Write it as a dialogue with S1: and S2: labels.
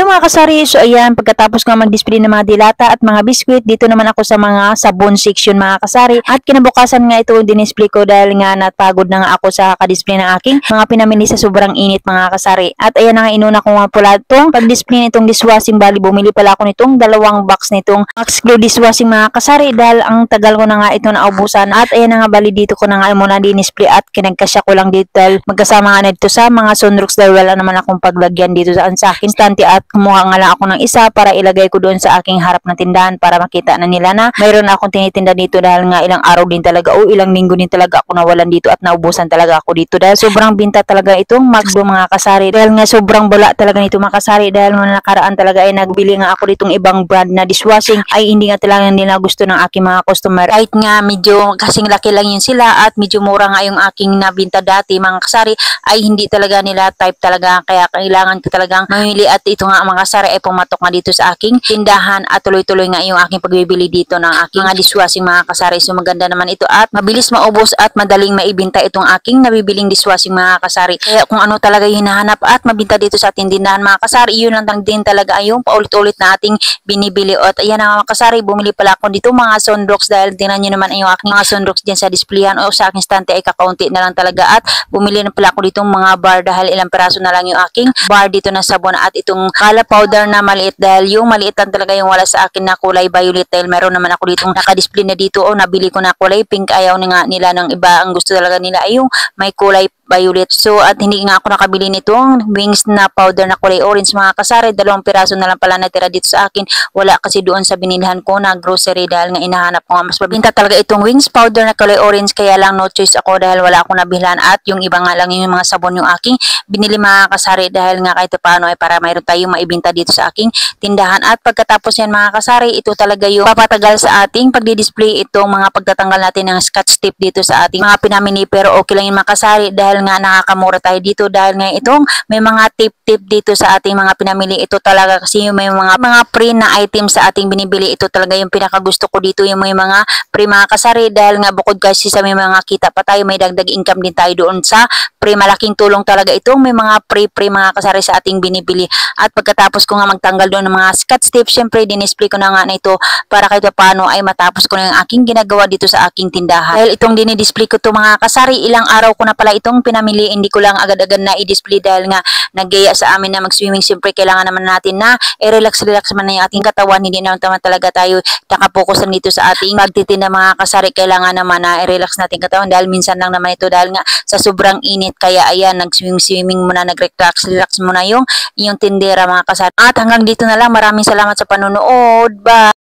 S1: Hello mga kasari, so ayan, pagkatapos nga mag-display ng mga dilata at mga biskwit, dito naman ako sa mga sabon section mga kasari. At kinabukasan nga ito dinisplay ko dahil nga napagod na nga ako sa ka-display ng aking mga pinamili sa sobrang init mga kasari. At ayan na nga, inuna ko nga pala itong pag-display nitong dishwashing, bali bumili pala ako nitong dalawang box nitong Max Glow dishwashing mga kasari dahil ang tagal ko na nga ito naubusan. At ayan na nga, bali dito ko na nga muna dinisplay at kinagkasya ko lang dito dahil magkasama nga na dito sa mga sunrooks dahil wala naman akong paglagyan dito sa akin stante. At kumuha nga lang ako ng isa para ilagay ko doon sa aking harap ng tindahan para makita na nila na mayroon akong tinitinda dito dahil nga ilang araw din talaga o ilang linggo din talaga ako nawalan dito at naubusan talaga ako dito dahil sobrang binta talaga itong Max Glow mga kasari dahil nga sobrang bala talaga nito mga kasari dahil nung nakaraan talaga ay nagbili nga ako ditong ibang brand na dishwashing ay hindi nga talaga nila gusto ng aking mga customer kahit nga medyo kasing laki lang yun sila at medyo mura nga yung aking nabinta dati mga kasari ay hindi talaga nila type talaga kaya kailangan ko talagang mamili at ito nga mga kasari ay pumatok nga dito sa aking tindahan at tuloy-tuloy nga yung aking pagbibili dito ng aking mga dishwashing mga kasari. So maganda naman ito at mabilis maubos at madaling maibinta itong aking nabibiling dishwashing mga kasari. Kaya kung ano talaga yung hinahanap at mabinta dito sa ating tindahan mga kasari, yun lang din talaga ay yung paulit-ulit na ating binibili. At ayan na mga kasari, bumili pala ako dito mga sunrocks dahil tingnan nyo naman yung aking mga sunrocks dyan sa displeyan o sa aking stante ay kakaunti na lang talaga at bumili na pala ako dito mga bar dahil ilang peraso na lang yung aking bar dito na sabon at itong color powder na maliit dahil yung maliit lang talaga yung wala sa akin na kulay violet dahil meron naman ako ditong nakadisplay na dito o nabili ko na kulay pink, ayaw na nga nila ng iba, ang gusto talaga nila ay yung may kulay violet. So at hindi nga ako nakabili nitong wings na powder na kulay orange mga kasari, 2 piraso na lang pala natira dito sa akin, wala kasi doon sa binilhan ko na grocery dahil nga inahanap ko nga mas mabinta talaga itong wings powder na kulay orange kaya lang no choice ako dahil wala akong nabilhan at yung iba nga lang yung mga sabon yung aking binili mga kasari dahil nga kahit paano ay para mayroon tayong maibinta dito sa aking tindahan. At pagkatapos yan mga kasari, ito talaga yung papatagal sa ating pagdi-display itong mga pagtatanggal natin ng scotch tape dito sa ating mga pinamili, pero okay lang yung mga kasari dahil nga nakakamura tayo dito dahil nga itong may mga tape dito sa ating mga pinamili. Ito talaga kasi yung may mga free na item sa ating binibili, ito talaga yung pinakagusto ko dito, yung may mga free mga kasari dahil nga bukod kasi sa may mga kita pa tayo, may dagdag income din tayo doon sa free. Malaking tulong talaga itong may mga free mga kasari sa ating binibili. At pagkatapos ko nga magtanggal doon ng mga scotch tape, syempre dinisplay ko na nga na ito para kahit paano ay matapos ko na yung aking ginagawa dito sa aking tindahan. Dahil itong dinidisplay ko to mga kasari, ilang araw ko na pala itong pinamili, hindi ko lang agad-agad na i-display dahil nga naggaya sa amin na mag-swimming. Syempre kailangan naman natin na i-relax man na yung ating katawan, hindi naman talaga tayo nakapokus lang dito sa ating pagtitinda mga kasari. Kailangan naman na i-relax natin katawan dahil minsan lang naman ito dahil nga sa sobrang init, kaya ayan, nag-swimming muna, nag-relax muna yung tindera mga kasari. At hanggang dito na lang, maraming salamat sa panonood. Bye!